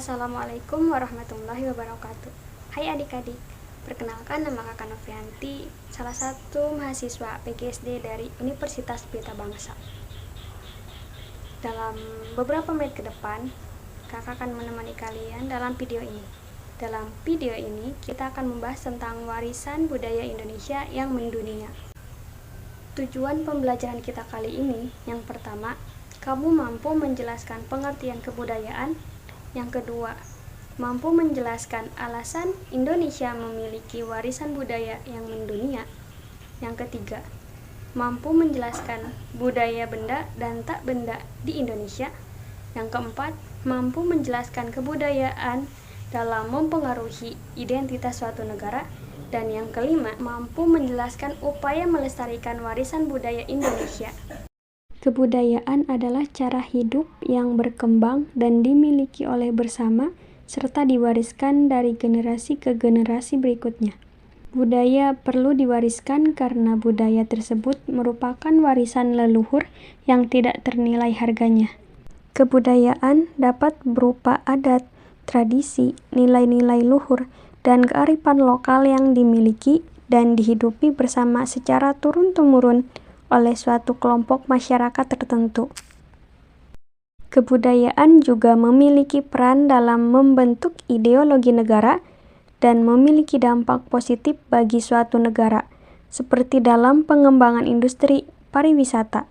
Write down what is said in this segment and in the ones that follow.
Assalamualaikum warahmatullahi wabarakatuh. Hai adik-adik, perkenalkan nama kakak Novianti, salah satu mahasiswa PGSD dari Universitas Pelita Bangsa. Dalam beberapa menit ke depan, kakak akan menemani kalian dalam video ini. Dalam video ini, kita akan membahas tentang warisan budaya Indonesia yang mendunia. Tujuan pembelajaran kita kali ini, yang pertama, kamu mampu menjelaskan pengertian kebudayaan. Yang kedua, mampu menjelaskan alasan Indonesia memiliki warisan budaya yang mendunia. Yang ketiga, mampu menjelaskan budaya benda dan tak benda di Indonesia. Yang keempat, mampu menjelaskan kebudayaan dalam mempengaruhi identitas suatu negara. Dan yang kelima, mampu menjelaskan upaya melestarikan warisan budaya Indonesia. Kebudayaan adalah cara hidup yang berkembang dan dimiliki oleh bersama serta diwariskan dari generasi ke generasi berikutnya. Budaya perlu diwariskan karena budaya tersebut merupakan warisan leluhur yang tidak ternilai harganya. Kebudayaan dapat berupa adat, tradisi, nilai-nilai luhur, dan kearifan lokal yang dimiliki dan dihidupi bersama secara turun-temurun oleh suatu kelompok masyarakat tertentu. Kebudayaan juga memiliki peran dalam membentuk ideologi negara dan memiliki dampak positif bagi suatu negara, seperti dalam pengembangan industri pariwisata.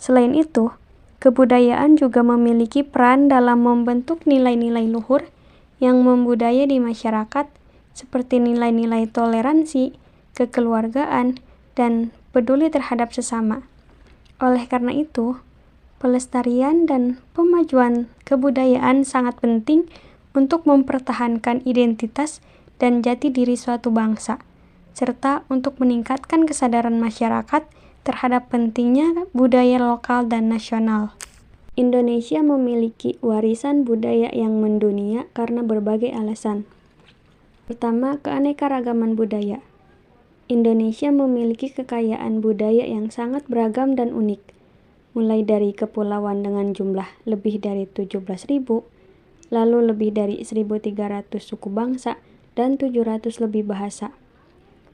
Selain itu, kebudayaan juga memiliki peran dalam membentuk nilai-nilai luhur yang membudaya di masyarakat, seperti nilai-nilai toleransi, kekeluargaan, dan peduli terhadap sesama. Oleh karena itu, pelestarian dan pemajuan kebudayaan sangat penting untuk mempertahankan identitas dan jati diri suatu bangsa, serta untuk meningkatkan kesadaran masyarakat terhadap pentingnya budaya lokal dan nasional. Indonesia memiliki warisan budaya yang mendunia karena berbagai alasan. Pertama, keanekaragaman budaya. Indonesia memiliki kekayaan budaya yang sangat beragam dan unik, mulai dari kepulauan dengan jumlah lebih dari 17.000, lalu lebih dari 1.300 suku bangsa, dan 700 lebih bahasa.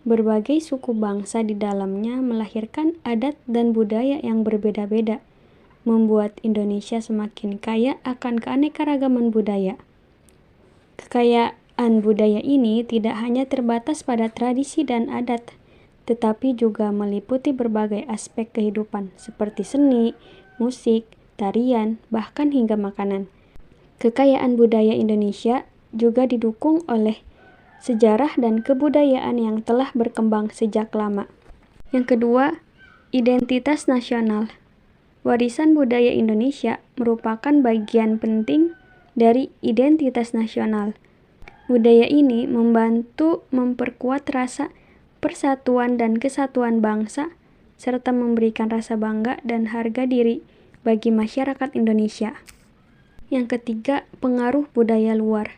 Berbagai suku bangsa di dalamnya melahirkan adat dan budaya yang berbeda-beda, membuat Indonesia semakin kaya akan keanekaragaman budaya. Kekayaan budaya ini tidak hanya terbatas pada tradisi dan adat, tetapi juga meliputi berbagai aspek kehidupan seperti seni, musik, tarian, bahkan hingga makanan. Kekayaan budaya Indonesia juga didukung oleh sejarah dan kebudayaan yang telah berkembang sejak lama. Yang kedua, identitas nasional. Warisan budaya Indonesia merupakan bagian penting dari identitas nasional. Budaya ini membantu memperkuat rasa persatuan dan kesatuan bangsa, serta memberikan rasa bangga dan harga diri bagi masyarakat Indonesia. Yang ketiga, pengaruh budaya luar.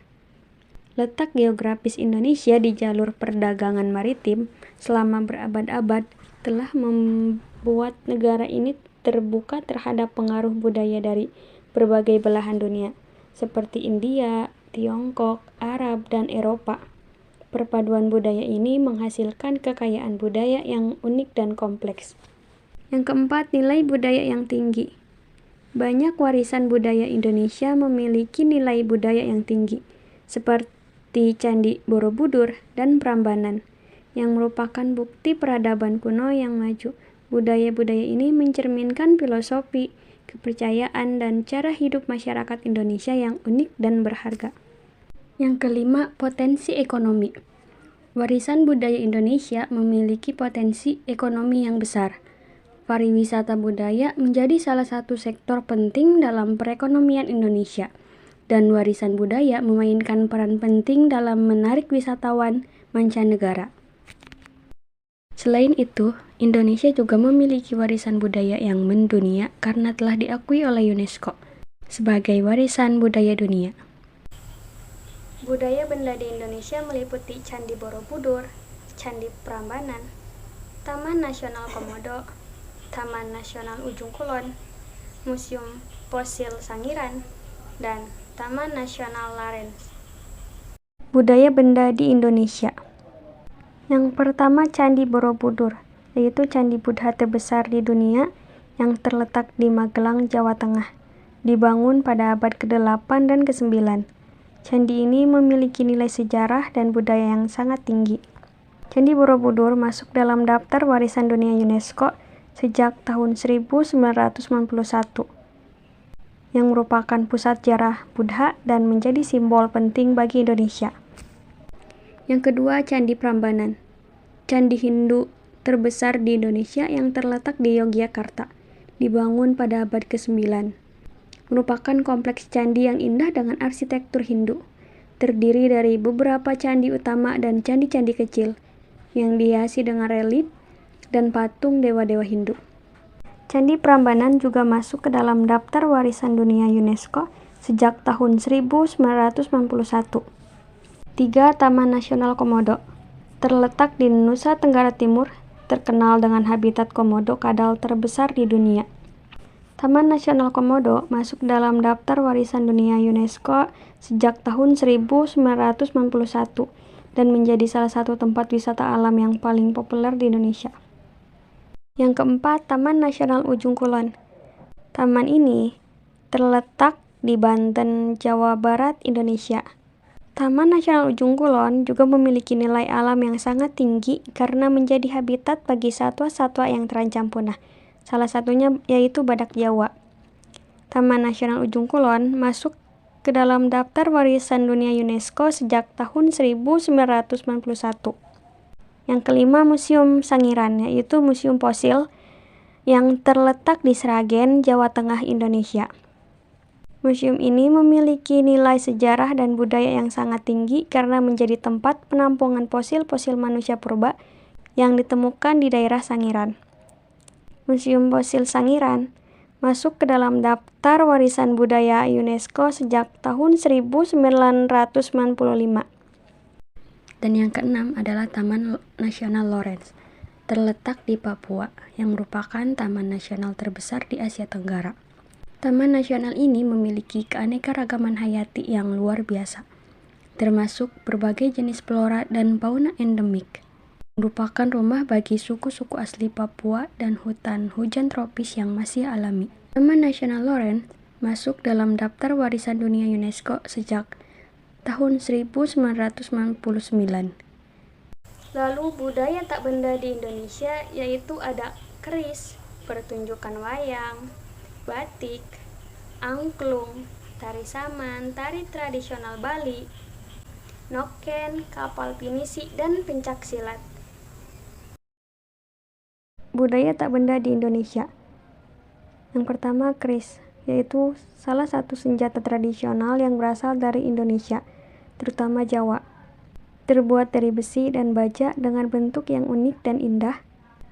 Letak geografis Indonesia di jalur perdagangan maritim selama berabad-abad telah membuat negara ini terbuka terhadap pengaruh budaya dari berbagai belahan dunia, seperti India, Tiongkok, Arab, dan Eropa. Perpaduan budaya ini menghasilkan kekayaan budaya yang unik dan kompleks. Yang keempat, nilai budaya yang tinggi. Banyak warisan budaya Indonesia memiliki nilai budaya yang tinggi, seperti Candi Borobudur dan Prambanan, yang merupakan bukti peradaban kuno yang maju. Budaya-budaya ini mencerminkan filosofi, kepercayaan, dan cara hidup masyarakat Indonesia yang unik dan berharga. Yang kelima, potensi ekonomi. Warisan budaya Indonesia memiliki potensi ekonomi yang besar. Pariwisata budaya menjadi salah satu sektor penting dalam perekonomian Indonesia, dan warisan budaya memainkan peran penting dalam menarik wisatawan mancanegara. Selain itu, Indonesia juga memiliki warisan budaya yang mendunia karena telah diakui oleh UNESCO sebagai warisan budaya dunia. Budaya benda di Indonesia meliputi Candi Borobudur, Candi Prambanan, Taman Nasional Komodo, Taman Nasional Ujung Kulon, Museum Fosil Sangiran, dan Taman Nasional Lawrence. Budaya benda di Indonesia. Yang pertama, Candi Borobudur, yaitu candi Buddha terbesar di dunia yang terletak di Magelang, Jawa Tengah. Dibangun pada abad ke-8 dan ke-9. Candi ini memiliki nilai sejarah dan budaya yang sangat tinggi. Candi Borobudur masuk dalam daftar warisan dunia UNESCO sejak tahun 1991, yang merupakan pusat sejarah Buddha dan menjadi simbol penting bagi Indonesia. Yang kedua, Candi Prambanan, candi Hindu terbesar di Indonesia yang terletak di Yogyakarta, dibangun pada abad ke-9. Merupakan kompleks candi yang indah dengan arsitektur Hindu, terdiri dari beberapa candi utama dan candi-candi kecil, yang dihiasi dengan relief dan patung dewa-dewa Hindu. Candi Prambanan juga masuk ke dalam daftar warisan dunia UNESCO sejak tahun 1991. 3. Taman Nasional Komodo, terletak di Nusa Tenggara Timur, terkenal dengan habitat komodo kadal terbesar di dunia. Taman Nasional Komodo masuk dalam daftar warisan dunia UNESCO sejak tahun 1991 dan menjadi salah satu tempat wisata alam yang paling populer di Indonesia. Yang keempat, Taman Nasional Ujung Kulon. Taman ini terletak di Banten, Jawa Barat, Indonesia. Taman Nasional Ujung Kulon juga memiliki nilai alam yang sangat tinggi karena menjadi habitat bagi satwa-satwa yang terancam punah. Salah satunya yaitu badak Jawa. Taman Nasional Ujung Kulon masuk ke dalam daftar warisan dunia UNESCO sejak tahun 1991. Yang kelima, Museum Sangiran, yaitu museum fosil yang terletak di Sragen, Jawa Tengah, Indonesia. Museum ini memiliki nilai sejarah dan budaya yang sangat tinggi karena menjadi tempat penampungan fosil-fosil manusia purba yang ditemukan di daerah Sangiran. Museum Fosil Sangiran masuk ke dalam daftar warisan budaya UNESCO sejak tahun 1995. Dan yang keenam adalah Taman Nasional Lawrence, terletak di Papua, yang merupakan taman nasional terbesar di Asia Tenggara. Taman nasional ini memiliki keanekaragaman hayati yang luar biasa, termasuk berbagai jenis flora dan fauna endemik. Merupakan rumah bagi suku-suku asli Papua dan hutan hujan tropis yang masih alami. Taman Nasional Lawrence masuk dalam daftar warisan dunia UNESCO sejak tahun 1999. Lalu budaya tak benda di Indonesia yaitu ada keris, pertunjukan wayang, batik, angklung, tari saman, tari tradisional Bali, noken, kapal pinisi, dan pencak silat. Budaya tak benda di Indonesia. Yang pertama, keris, yaitu salah satu senjata tradisional yang berasal dari Indonesia, terutama Jawa. Terbuat dari besi dan baja dengan bentuk yang unik dan indah,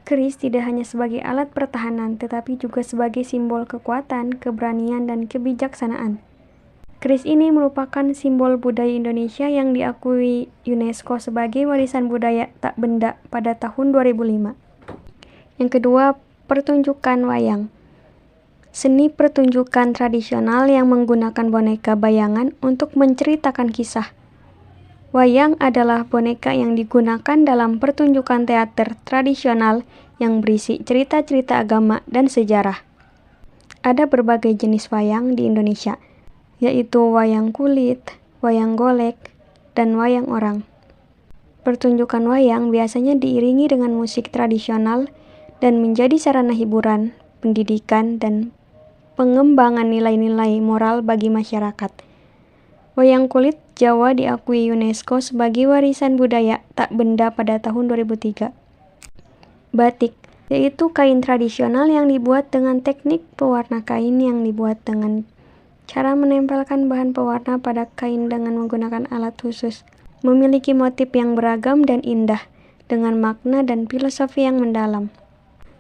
keris tidak hanya sebagai alat pertahanan, tetapi juga sebagai simbol kekuatan, keberanian, dan kebijaksanaan. Keris ini merupakan simbol budaya Indonesia yang diakui UNESCO sebagai warisan budaya tak benda pada tahun 2005. Yang kedua, pertunjukan wayang. Seni pertunjukan tradisional yang menggunakan boneka bayangan untuk menceritakan kisah. Wayang adalah boneka yang digunakan dalam pertunjukan teater tradisional yang berisi cerita-cerita agama dan sejarah. Ada berbagai jenis wayang di Indonesia, yaitu wayang kulit, wayang golek, dan wayang orang. Pertunjukan wayang biasanya diiringi dengan musik tradisional dan menjadi sarana hiburan, pendidikan, dan pengembangan nilai-nilai moral bagi masyarakat. Wayang kulit Jawa diakui UNESCO sebagai warisan budaya tak benda pada tahun 2003. Batik, yaitu kain tradisional yang dibuat dengan teknik pewarna kain yang dibuat dengan cara menempelkan bahan pewarna pada kain dengan menggunakan alat khusus. Memiliki motif yang beragam dan indah, dengan makna dan filosofi yang mendalam.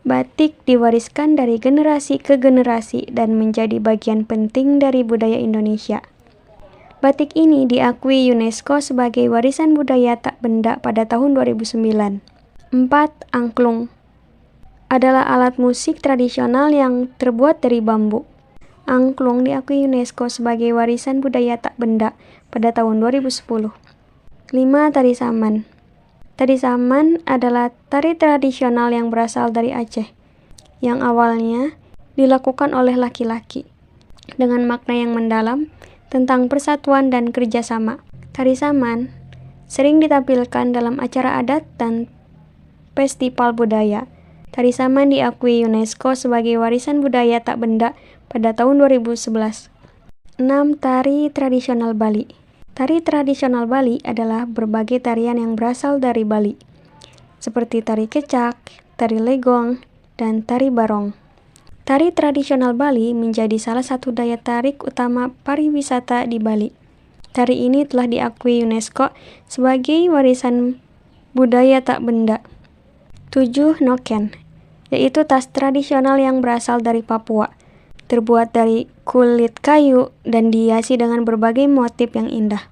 Batik diwariskan dari generasi ke generasi dan menjadi bagian penting dari budaya Indonesia. Batik ini diakui UNESCO sebagai warisan budaya tak benda pada tahun 2009. 4. Angklung adalah alat musik tradisional yang terbuat dari bambu. Angklung diakui UNESCO sebagai warisan budaya tak benda pada tahun 2010. 5. Tari Saman. Tari Saman adalah tari tradisional yang berasal dari Aceh, yang awalnya dilakukan oleh laki-laki, dengan makna yang mendalam tentang persatuan dan kerjasama. Tari Saman sering ditampilkan dalam acara adat dan festival budaya. Tari Saman diakui UNESCO sebagai warisan budaya tak benda pada tahun 2011. 6. Tari tradisional Bali. Tari tradisional Bali adalah berbagai tarian yang berasal dari Bali, seperti tari kecak, tari legong, dan tari barong. Tari tradisional Bali menjadi salah satu daya tarik utama pariwisata di Bali. Tari ini telah diakui UNESCO sebagai warisan budaya tak benda. 7. Noken, yaitu tas tradisional yang berasal dari Papua, terbuat dari kulit kayu dan dihiasi dengan berbagai motif yang indah.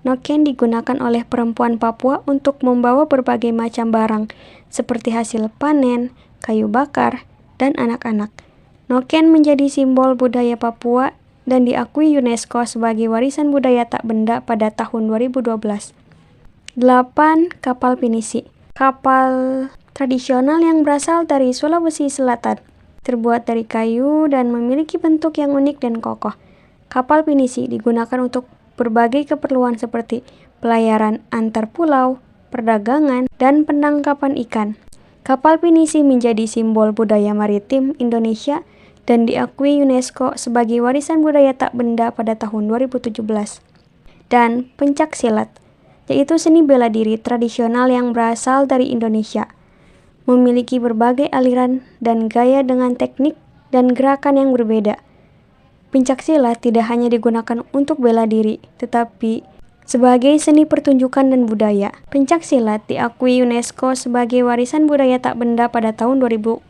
Noken digunakan oleh perempuan Papua untuk membawa berbagai macam barang, seperti hasil panen, kayu bakar, dan anak-anak. Noken menjadi simbol budaya Papua dan diakui UNESCO sebagai warisan budaya tak benda pada tahun 2012. 8. Kapal Pinisi. Kapal tradisional yang berasal dari Sulawesi Selatan, terbuat dari kayu dan memiliki bentuk yang unik dan kokoh. Kapal pinisi digunakan untuk berbagai keperluan seperti pelayaran antar pulau, perdagangan, dan penangkapan ikan. Kapal pinisi menjadi simbol budaya maritim Indonesia dan diakui UNESCO sebagai warisan budaya tak benda pada tahun 2017. Dan pencak silat, yaitu seni bela diri tradisional yang berasal dari Indonesia, memiliki berbagai aliran dan gaya dengan teknik dan gerakan yang berbeda. Pencak silat tidak hanya digunakan untuk bela diri, tetapi sebagai seni pertunjukan dan budaya. Pencak silat diakui UNESCO sebagai warisan budaya tak benda pada tahun 2019.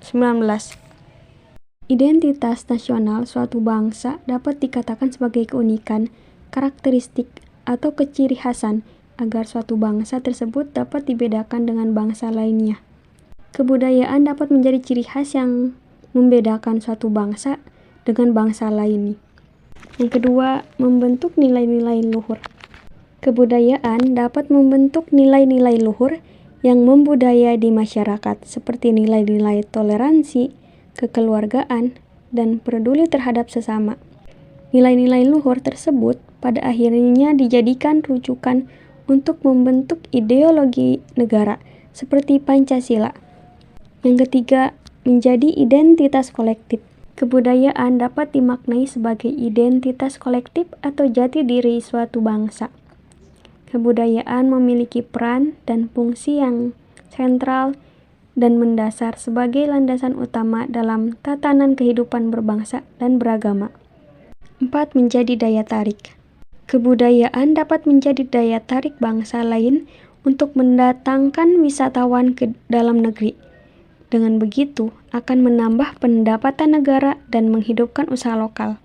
Identitas nasional suatu bangsa dapat dikatakan sebagai keunikan, karakteristik, atau keciri khasan agar suatu bangsa tersebut dapat dibedakan dengan bangsa lainnya. Kebudayaan dapat menjadi ciri khas yang membedakan suatu bangsa dengan bangsa lain. Yang kedua, membentuk nilai-nilai luhur. Kebudayaan dapat membentuk nilai-nilai luhur yang membudaya di masyarakat, seperti nilai-nilai toleransi, kekeluargaan, dan peduli terhadap sesama. Nilai-nilai luhur tersebut pada akhirnya dijadikan rujukan untuk membentuk ideologi negara, seperti Pancasila. Yang ketiga, menjadi identitas kolektif. Kebudayaan dapat dimaknai sebagai identitas kolektif atau jati diri suatu bangsa. Kebudayaan memiliki peran dan fungsi yang sentral dan mendasar sebagai landasan utama dalam tatanan kehidupan berbangsa dan beragama. 4. Menjadi daya tarik. Kebudayaan dapat menjadi daya tarik bangsa lain untuk mendatangkan wisatawan ke dalam negeri. Dengan begitu, akan menambah pendapatan negara dan menghidupkan usaha lokal.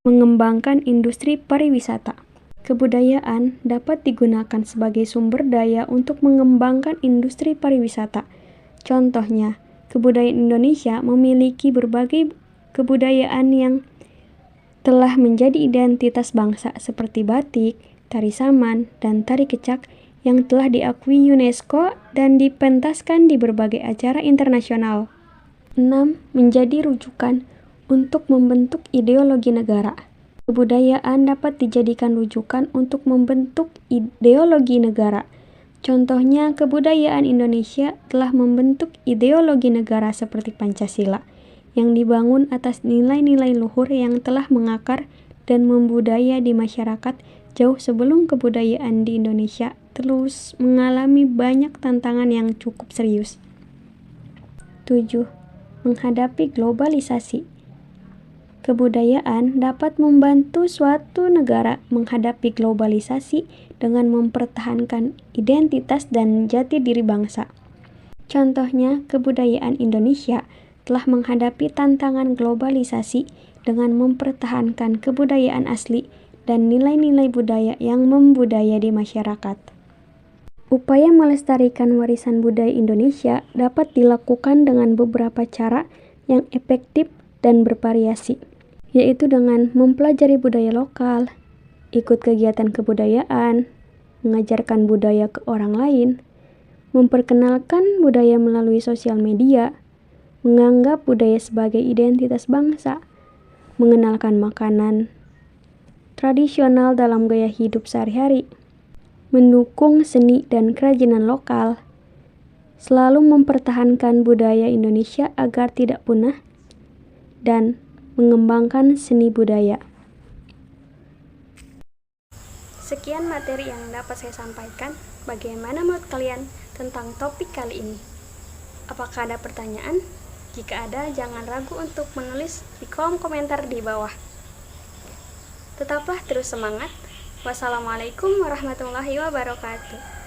Mengembangkan industri pariwisata. Kebudayaan dapat digunakan sebagai sumber daya untuk mengembangkan industri pariwisata. Contohnya, kebudayaan Indonesia memiliki berbagai kebudayaan yang telah menjadi identitas bangsa seperti batik, tari saman, dan tari kecak yang telah diakui UNESCO dan dipentaskan di berbagai acara internasional. 6. Menjadi rujukan untuk membentuk ideologi negara. Kebudayaan dapat dijadikan rujukan untuk membentuk ideologi negara. Contohnya, kebudayaan Indonesia telah membentuk ideologi negara seperti Pancasila, yang dibangun atas nilai-nilai luhur yang telah mengakar dan membudaya di masyarakat jauh sebelum kebudayaan di Indonesia terus mengalami banyak tantangan yang cukup serius. 7. Menghadapi globalisasi. Kebudayaan dapat membantu suatu negara menghadapi globalisasi dengan mempertahankan identitas dan jati diri bangsa. Contohnya, kebudayaan Indonesia telah menghadapi tantangan globalisasi dengan mempertahankan kebudayaan asli dan nilai-nilai budaya yang membudaya di masyarakat. Upaya melestarikan warisan budaya Indonesia dapat dilakukan dengan beberapa cara yang efektif dan bervariasi. yaitu dengan mempelajari budaya lokal, ikut kegiatan kebudayaan, mengajarkan budaya ke orang lain, memperkenalkan budaya melalui sosial media, menganggap budaya sebagai identitas bangsa, mengenalkan makanan tradisional dalam gaya hidup sehari-hari, mendukung seni dan kerajinan lokal, selalu mempertahankan budaya Indonesia agar tidak punah, dan mengembangkan seni budaya. Sekian materi yang dapat saya sampaikan. Bagaimana menurut kalian tentang topik kali ini? Apakah ada pertanyaan? Jika ada, jangan ragu untuk menulis di kolom komentar di bawah. Tetaplah terus semangat. Wassalamualaikum warahmatullahi wabarakatuh.